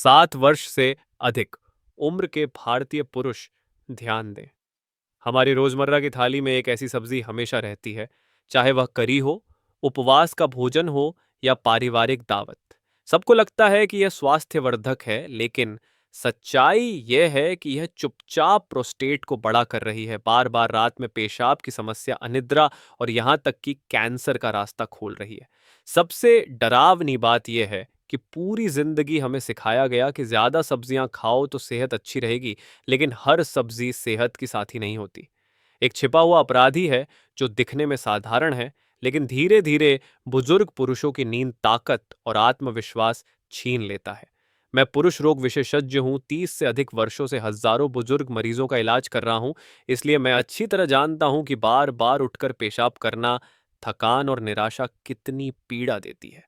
60 वर्ष से अधिक उम्र के भारतीय पुरुष ध्यान दें। हमारी रोजमर्रा की थाली में एक ऐसी सब्जी हमेशा रहती है, चाहे वह करी हो, उपवास का भोजन हो या पारिवारिक दावत। सबको लगता है कि यह स्वास्थ्यवर्धक है, लेकिन सच्चाई यह है कि यह चुपचाप प्रोस्टेट को बड़ा कर रही है, बार बार रात में पेशाब की समस्या, अनिद्रा और यहाँ तक कि कैंसर का रास्ता खोल रही है। सबसे डरावनी बात यह है कि पूरी जिंदगी हमें सिखाया गया कि ज्यादा सब्जियां खाओ तो सेहत अच्छी रहेगी, लेकिन हर सब्जी सेहत की साथी नहीं होती। एक छिपा हुआ अपराधी है जो दिखने में साधारण है, लेकिन धीरे धीरे बुजुर्ग पुरुषों की नींद, ताकत और आत्मविश्वास छीन लेता है। मैं पुरुष रोग विशेषज्ञ हूं, 30 से अधिक वर्षों से हजारों बुजुर्ग मरीजों का इलाज कर रहा हूं, इसलिए मैं अच्छी तरह जानता हूं कि बार बार उठकर पेशाब करना, थकान और निराशा कितनी पीड़ा देती है।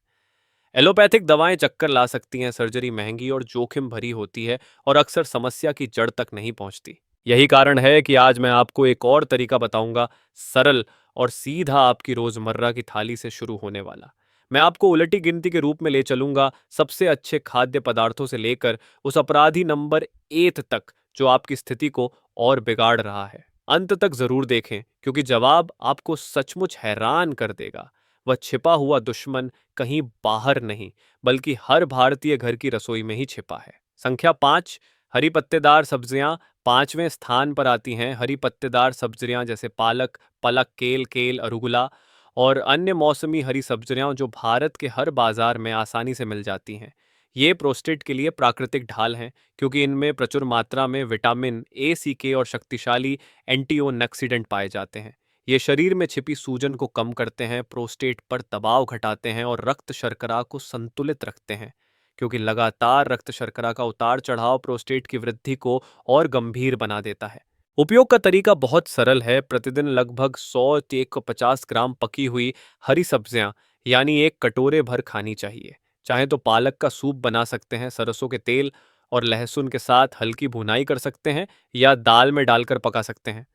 एलोपैथिक दवाएं चक्कर ला सकती हैं, सर्जरी महंगी और जोखिम भरी होती है और अक्सर समस्या की जड़ तक नहीं पहुंचती। यही कारण है कि आज मैं आपको एक और तरीका बताऊंगा, सरल और सीधा, आपकी रोजमर्रा की थाली से शुरू होने वाला। मैं आपको उलटी गिनती के रूप में ले चलूंगा, सबसे अच्छे खाद्य पदार्थों से लेकर उस अपराधी नंबर 8 तक जो आपकी स्थिति को और बिगाड़ रहा है। अंत तक जरूर देखें, क्योंकि जवाब आपको सचमुच हैरान कर देगा। वह छिपा हुआ दुश्मन कहीं बाहर नहीं, बल्कि हर भारतीय घर की रसोई में ही छिपा है। संख्या 5, हरी पत्तेदार सब्जियां 5वें स्थान पर आती हैं। हरी पत्तेदार सब्जियां जैसे पालक, पलक, केल, अरुगुला और अन्य मौसमी हरी सब्जियां जो भारत के हर बाजार में आसानी से मिल जाती हैं। ये प्रोस्टेट के लिए प्राकृतिक ढाल हैं, क्योंकि इनमें प्रचुर मात्रा में विटामिन ए, सी, के और शक्तिशाली एंटीऑक्सीडेंट पाए जाते हैं। ये शरीर में छिपी सूजन को कम करते हैं, प्रोस्टेट पर दबाव घटाते हैं और रक्त शर्करा को संतुलित रखते हैं, क्योंकि लगातार रक्त शर्करा का उतार चढ़ाव प्रोस्टेट की वृद्धि को और गंभीर बना देता है। उपयोग का तरीका बहुत सरल है। प्रतिदिन लगभग 100 से 150 ग्राम पकी हुई हरी सब्जियां, यानी एक कटोरे भर खानी चाहिए। चाहे तो पालक का सूप बना सकते हैं, सरसों के तेल और लहसुन के साथ हल्की भुनाई कर सकते हैं, या दाल में डालकर पका सकते हैं।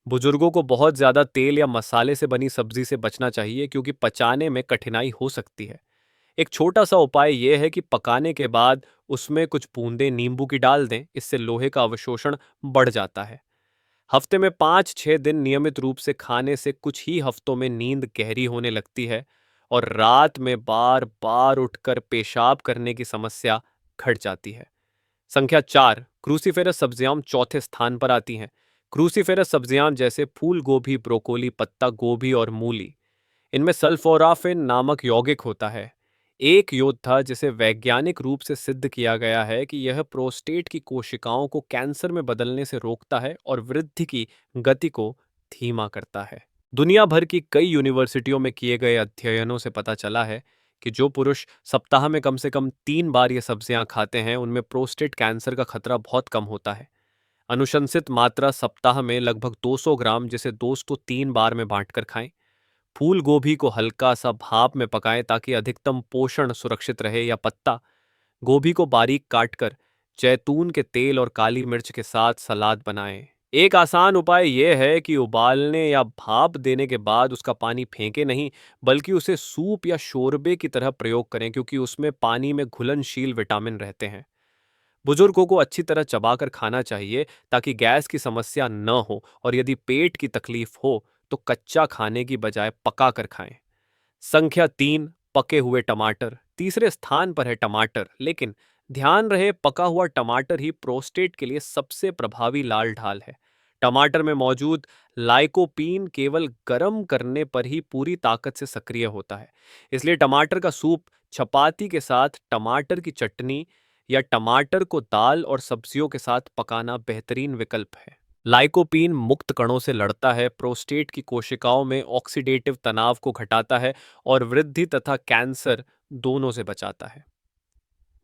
बुजुर्गों को बहुत ज्यादा तेल या मसाले से बनी सब्जी से बचना चाहिए, क्योंकि पचाने में कठिनाई हो सकती है। एक छोटा सा उपाय यह है कि पकाने के बाद उसमें कुछ बूंदें नींबू की डाल दें, इससे लोहे का अवशोषण बढ़ जाता है। हफ्ते में 5-6 दिन नियमित रूप से खाने से कुछ ही हफ्तों में नींद गहरी होने लगती है और रात में बार बार उठकर पेशाब करने की समस्या घट जाती है। संख्या 4, क्रूसीफेरस सब्जियां चौथे स्थान पर आती हैं। क्रूसीफेरस सब्जियां जैसे फूल गोभी, ब्रोकोली, पत्ता गोभी और मूली, इनमें सल्फोराफिन नामक यौगिक होता है। एक योद्धा जिसे वैज्ञानिक रूप से सिद्ध किया गया है कि यह प्रोस्टेट की कोशिकाओं को कैंसर में बदलने से रोकता है और वृद्धि की गति को धीमा करता है। दुनिया भर की कई यूनिवर्सिटियों में किए गए अध्ययनों से पता चला है कि जो पुरुष सप्ताह में कम से कम 3 बार ये सब्जियां खाते हैं, उनमें प्रोस्टेट कैंसर का खतरा बहुत कम होता है। अनुशंसित मात्रा सप्ताह में लगभग 200 ग्राम, जिसे 2 से 3 बार में बांटकर खाएं। फूल गोभी को हल्का सा भाप में पकाएं ताकि अधिकतम पोषण सुरक्षित रहे, या पत्ता गोभी को बारीक काटकर जैतून के तेल और काली मिर्च के साथ सलाद बनाएं। एक आसान उपाय यह है कि उबालने या भाप देने के बाद उसका पानी फेंके नहीं, बल्कि उसे सूप या शोरबे की तरह प्रयोग करें, क्योंकि उसमें पानी में घुलनशील विटामिन रहते हैं। बुजुर्गों को अच्छी तरह चबाकर खाना चाहिए ताकि गैस की समस्या न हो, और यदि पेट की तकलीफ हो तो कच्चा खाने की बजाय पका कर खाएं। संख्या 3, पके हुए टमाटर। तीसरे स्थान पर है टमाटर, लेकिन ध्यान रहे, पका हुआ टमाटर ही प्रोस्टेट के लिए सबसे प्रभावी लाल ढाल है। टमाटर में मौजूद लाइकोपीन केवल गर्म करने पर ही पूरी ताकत से सक्रिय होता है। इसलिए टमाटर का सूप, चपाती के साथ टमाटर की चटनी या टमाटर को दाल और सब्जियों के साथ पकाना बेहतरीन विकल्प है। लाइकोपीन मुक्त कणों से लड़ता है, प्रोस्टेट की कोशिकाओं में ऑक्सीडेटिव तनाव को घटाता है और वृद्धि तथा कैंसर दोनों से बचाता है।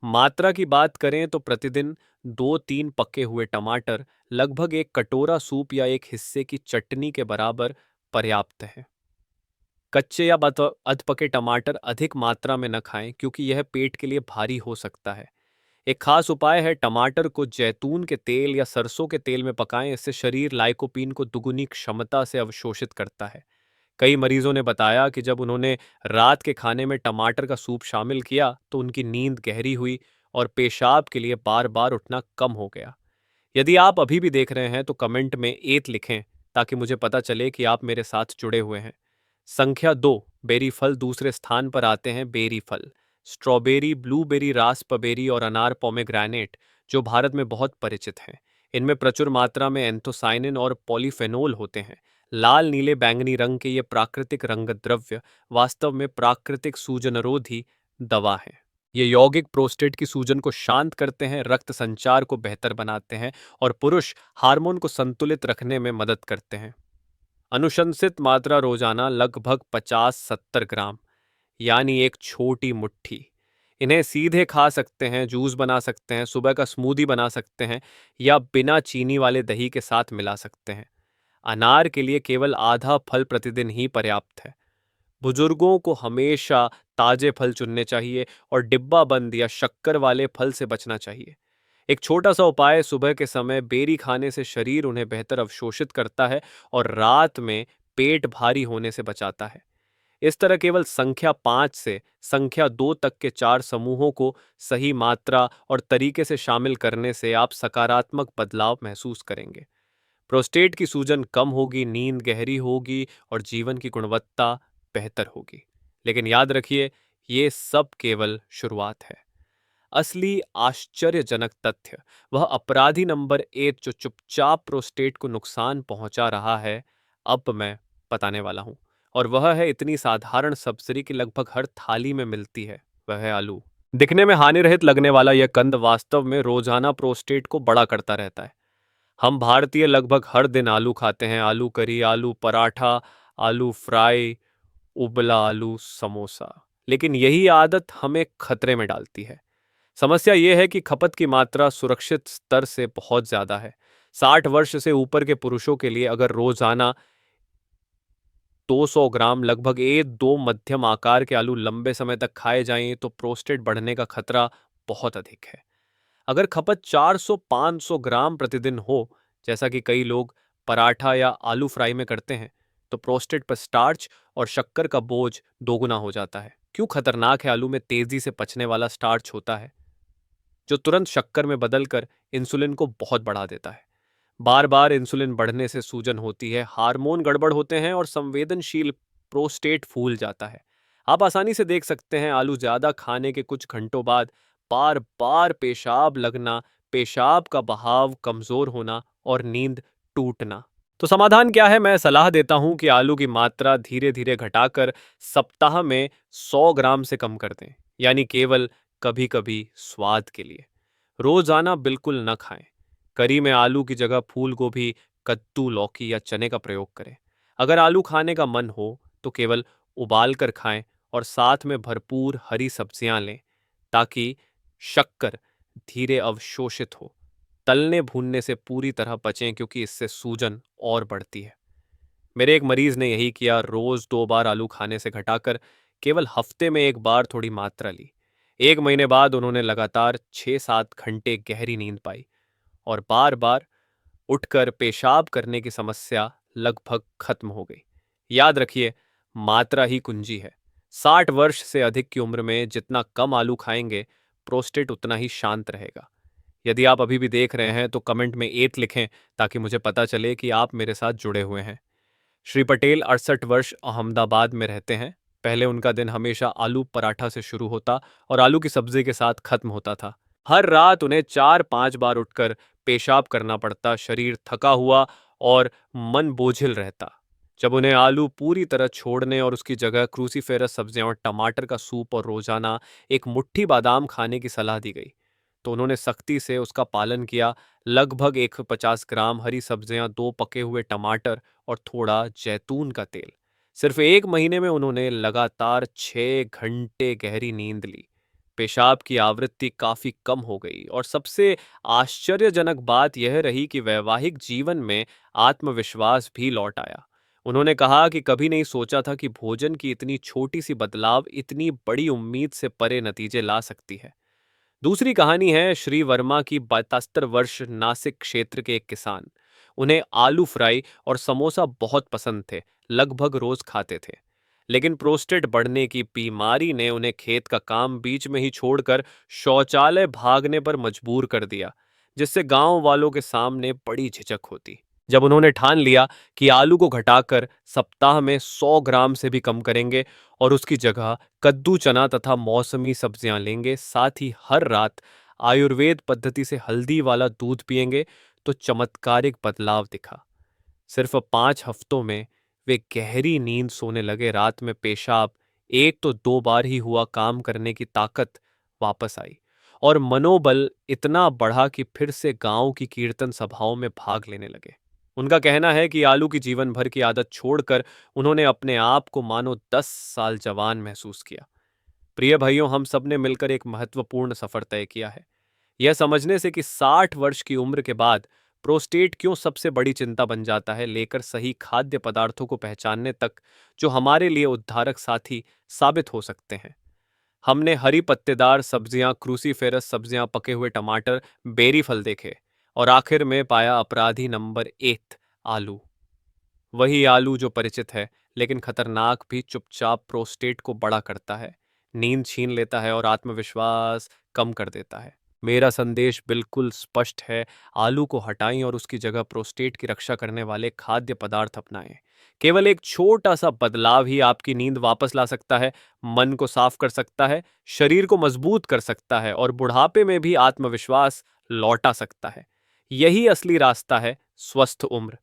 मात्रा की बात करें तो प्रतिदिन 2-3 पके हुए टमाटर लगभग एक कटोरा सूप या एक हिस्से की चटनी के बराबर पर्याप्त है। कच्चे या अधपके टमाटर अधिक मात्रा में न खाएं, क्योंकि यह पेट के लिए भारी हो सकता है। एक खास उपाय है, टमाटर को जैतून के तेल या सरसों के तेल में पकाएं, इससे शरीर लाइकोपीन को दुगुनी क्षमता से अवशोषित करता है। कई मरीजों ने बताया कि जब उन्होंने रात के खाने में टमाटर का सूप शामिल किया तो उनकी नींद गहरी हुई और पेशाब के लिए बार बार उठना कम हो गया। यदि आप अभी भी देख रहे हैं तो कमेंट में 8 लिखें ताकि मुझे पता चले कि आप मेरे साथ जुड़े हुए हैं। संख्या 2, बेरी फल दूसरे स्थान पर आते हैं बेरी फल। स्ट्रॉबेरी, ब्लूबेरी, रास्पबेरी और अनार पोमेग्रेनेट जो भारत में बहुत परिचित हैं। इनमें प्रचुर मात्रा में एंथोसाइनिन और पॉलीफेनोल होते हैं। लाल, नीले, बैंगनी रंग के ये प्राकृतिक रंग द्रव्य वास्तव में प्राकृतिक सूजनरोधी दवा है। ये यौगिक प्रोस्टेट की सूजन को शांत करते हैं, रक्त संचार को बेहतर बनाते हैं और पुरुष हार्मोन को संतुलित रखने में मदद करते हैं। अनुशंसित मात्रा रोजाना लगभग 50-70 ग्राम, यानी एक छोटी मुट्ठी। इन्हें सीधे खा सकते हैं, जूस बना सकते हैं, सुबह का स्मूदी बना सकते हैं या बिना चीनी वाले दही के साथ मिला सकते हैं। अनार के लिए केवल आधा फल प्रतिदिन ही पर्याप्त है। बुजुर्गों को हमेशा ताजे फल चुनने चाहिए और डिब्बा बंद या शक्कर वाले फल से बचना चाहिए। एक छोटा सा उपाय, सुबह के समय बेरी खाने से शरीर उन्हें बेहतर अवशोषित करता है और रात में पेट भारी होने से बचाता है। इस तरह केवल संख्या 5 से संख्या 2 तक के 4 समूहों को सही मात्रा और तरीके से शामिल करने से आप सकारात्मक बदलाव महसूस करेंगे। प्रोस्टेट की सूजन कम होगी, नींद गहरी होगी और जीवन की गुणवत्ता बेहतर होगी। लेकिन याद रखिए, ये सब केवल शुरुआत है। असली आश्चर्यजनक तथ्य वह अपराधी नंबर 1 जो चुपचाप प्रोस्टेट को नुकसान पहुंचा रहा है, अब मैं बताने वाला हूं। और वह है इतनी साधारण सब्जी कि लगभग हर थाली में मिलती है, वह है आलू। दिखने में हानिरहित लगने वाला यह कंद वास्तव में रोजाना प्रोस्टेट को बड़ा करता रहता है। हम भारतीय लगभग हर दिन आलू खाते हैं, आलू करी, आलू पराठा, आलू फ्राई, उबला आलू, समोसा। लेकिन यही आदत हमें खतरे में डालती है। समस्या यह है कि खपत की मात्रा सुरक्षित स्तर से बहुत ज्यादा है। 60 वर्ष से ऊपर के पुरुषों के लिए अगर रोजाना 200 ग्राम लगभग 1-2 मध्यम आकार के आलू लंबे समय तक खाए जाएं तो प्रोस्टेट बढ़ने का खतरा बहुत अधिक है। अगर खपत 400-500 ग्राम प्रतिदिन हो, जैसा कि कई लोग पराठा या आलू फ्राई में करते हैं, तो प्रोस्टेट पर स्टार्च और शक्कर का बोझ दोगुना हो जाता है। क्यों खतरनाक है? आलू में तेजी से पचने वाला स्टार्च होता है जो तुरंत शक्कर में बदलकर इंसुलिन को बहुत बढ़ा देता है। बार बार इंसुलिन बढ़ने से सूजन होती है, हार्मोन गड़बड़ होते हैं और संवेदनशील प्रोस्टेट फूल जाता है। आप आसानी से देख सकते हैं, आलू ज्यादा खाने के कुछ घंटों बाद बार बार पेशाब लगना, पेशाब का बहाव कमजोर होना और नींद टूटना। तो समाधान क्या है? मैं सलाह देता हूं कि आलू की मात्रा धीरे धीरे घटाकर सप्ताह में 100 ग्राम से कम कर दें, यानी केवल कभी कभी स्वाद के लिए। रोजाना बिल्कुल न खाएं। करी में आलू की जगह फूल गोभी, कद्दू, लौकी या चने का प्रयोग करें। अगर आलू खाने का मन हो तो केवल उबाल कर खाएं और साथ में भरपूर हरी सब्जियां लें ताकि शक्कर धीरे अवशोषित हो। तलने भूनने से पूरी तरह बचें क्योंकि इससे सूजन और बढ़ती है। मेरे एक मरीज ने यही किया, रोज 2 बार आलू खाने से घटाकर केवल हफ्ते में 1 बार थोड़ी मात्रा ली। 1 महीने बाद उन्होंने लगातार 6-7 घंटे गहरी नींद पाई और बार बार उठकर पेशाब करने की समस्या लगभग खत्म हो गई। याद रखिए, मात्रा ही कुंजी है। 60 वर्ष से अधिक की उम्र में जितना कम आलू खाएंगे, प्रोस्टेट उतना ही शांत रहेगा। यदि आप अभी भी देख रहे हैं तो कमेंट में 8 लिखें ताकि मुझे पता चले कि आप मेरे साथ जुड़े हुए हैं। श्री पटेल 68 वर्ष अहमदाबाद में रहते हैं। पहले उनका दिन हमेशा आलू पराठा से शुरू होता और आलू की सब्जी के साथ खत्म होता था। हर रात उन्हें 4-5 बार उठकर पेशाब करना पड़ता, शरीर थका हुआ और मन बोझिल रहता। जब उन्हें आलू पूरी तरह छोड़ने और उसकी जगह क्रूसीफेरस सब्जियां और टमाटर का सूप और रोजाना एक मुट्ठी बादाम खाने की सलाह दी गई, तो उन्होंने सख्ती से उसका पालन किया। लगभग 150 ग्राम हरी सब्जियां, 2 पके हुए टमाटर और थोड़ा जैतून का तेल। सिर्फ 1 महीने में उन्होंने लगातार 6 घंटे गहरी नींद ली। पेशाब की आवृत्ति काफी कम हो गई और सबसे आश्चर्यजनक बात यह रही कि वैवाहिक जीवन में आत्मविश्वास भी लौट आया। उन्होंने कहा कि कभी नहीं सोचा था कि भोजन की इतनी छोटी सी बदलाव इतनी बड़ी उम्मीद से परे नतीजे ला सकती है। दूसरी कहानी है श्री वर्मा की। 72 वर्ष, नासिक क्षेत्र के एक किसान। उन्हें आलू फ्राई और समोसा बहुत पसंद थे, लगभग रोज खाते थे। लेकिन प्रोस्टेट बढ़ने की बीमारी ने उन्हें खेत का काम बीच में ही छोड़कर शौचालय भागने पर मजबूर कर दिया, जिससे गांव वालों के सामने बड़ी झिझक होती। जब उन्होंने ठान लिया कि आलू को घटाकर सप्ताह में 100 ग्राम से भी कम करेंगे और उसकी जगह कद्दू, चना तथा मौसमी सब्जियां लेंगे, साथ ही हर रात आयुर्वेद पद्धति से हल्दी वाला दूध पिएंगे, तो चमत्कारिक बदलाव दिखा। सिर्फ 5 हफ्तों में वे गहरी नींद सोने लगे, रात में पेशाब 1 तो 2 बार ही हुआ, काम करने की ताकत वापस आई और मनोबल इतना बढ़ा कि फिर से गांव की कीर्तन सभाओं में भाग लेने लगे। उनका कहना है कि आलू की जीवन भर की आदत छोड़कर उन्होंने अपने आप को मानो 10 साल जवान महसूस किया। प्रिय भाइयों, हम सब ने मिलकर एक महत्वपूर्ण सफर तय किया है, यह समझने से कि 60 वर्ष की उम्र के बाद प्रोस्टेट क्यों सबसे बड़ी चिंता बन जाता है, लेकर सही खाद्य पदार्थों को पहचानने तक, जो हमारे लिए उद्धारक साथी साबित हो सकते हैं। हमने हरी पत्तेदार सब्जियां, क्रूसीफेरस सब्जियां, पके हुए टमाटर, बेरी फल देखे और आखिर में पाया अपराधी नंबर 1, आलू। वही आलू जो परिचित है लेकिन खतरनाक भी, चुपचाप प्रोस्टेट को बड़ा करता है, नींद छीन लेता है और आत्मविश्वास कम कर देता है। मेरा संदेश बिल्कुल स्पष्ट है, आलू को हटाएं और उसकी जगह प्रोस्टेट की रक्षा करने वाले खाद्य पदार्थ अपनाएं। केवल एक छोटा सा बदलाव ही आपकी नींद वापस ला सकता है, मन को साफ कर सकता है, शरीर को मजबूत कर सकता है और बुढ़ापे में भी आत्मविश्वास लौटा सकता है। यही असली रास्ता है स्वस्थ उम्र,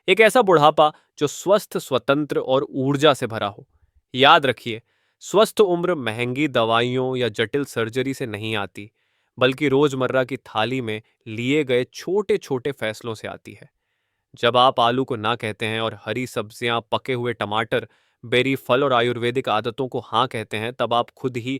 एक ऐसा बुढ़ापा जो स्वस्थ, स्वतंत्र और ऊर्जा से भरा हो। याद रखिए, स्वस्थ उम्र महंगी दवाइयों या जटिल सर्जरी से नहीं आती, बल्कि रोजमर्रा की थाली में लिए गए छोटे छोटे फैसलों से आती है। जब आप आलू को ना कहते हैं और हरी सब्जियां, पके हुए टमाटर, बेरी फल और आयुर्वेदिक आदतों को हाँ कहते हैं, तब आप खुद ही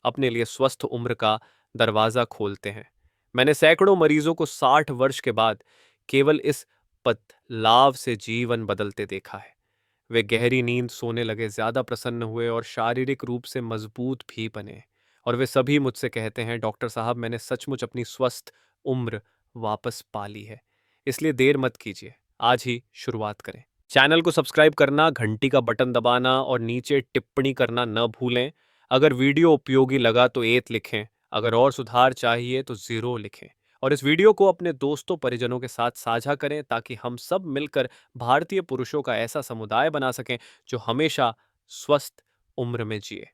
अपने लिए स्वस्थ उम्र का दरवाजा खोलते हैं। मैंने सैकड़ों मरीजों को 60 वर्ष के बाद केवल इस बदलाव से जीवन बदलते देखा है। वे गहरी नींद सोने लगे, ज्यादा प्रसन्न हुए और शारीरिक रूप से मजबूत भी बने। और वे सभी मुझसे कहते हैं, डॉक्टर साहब, मैंने सचमुच अपनी स्वस्थ उम्र वापस पा ली है। इसलिए देर मत कीजिए, आज ही शुरुआत करें। चैनल को सब्सक्राइब करना, घंटी का बटन दबाना और नीचे टिप्पणी करना न भूलें। अगर वीडियो उपयोगी लगा तो 1 लिखें, अगर और सुधार चाहिए तो 0 लिखें। और इस वीडियो को अपने दोस्तों, परिजनों के साथ साझा करें, ताकि हम सब मिलकर भारतीय पुरुषों का ऐसा समुदाय बना सकें जो हमेशा स्वस्थ उम्र में जिए।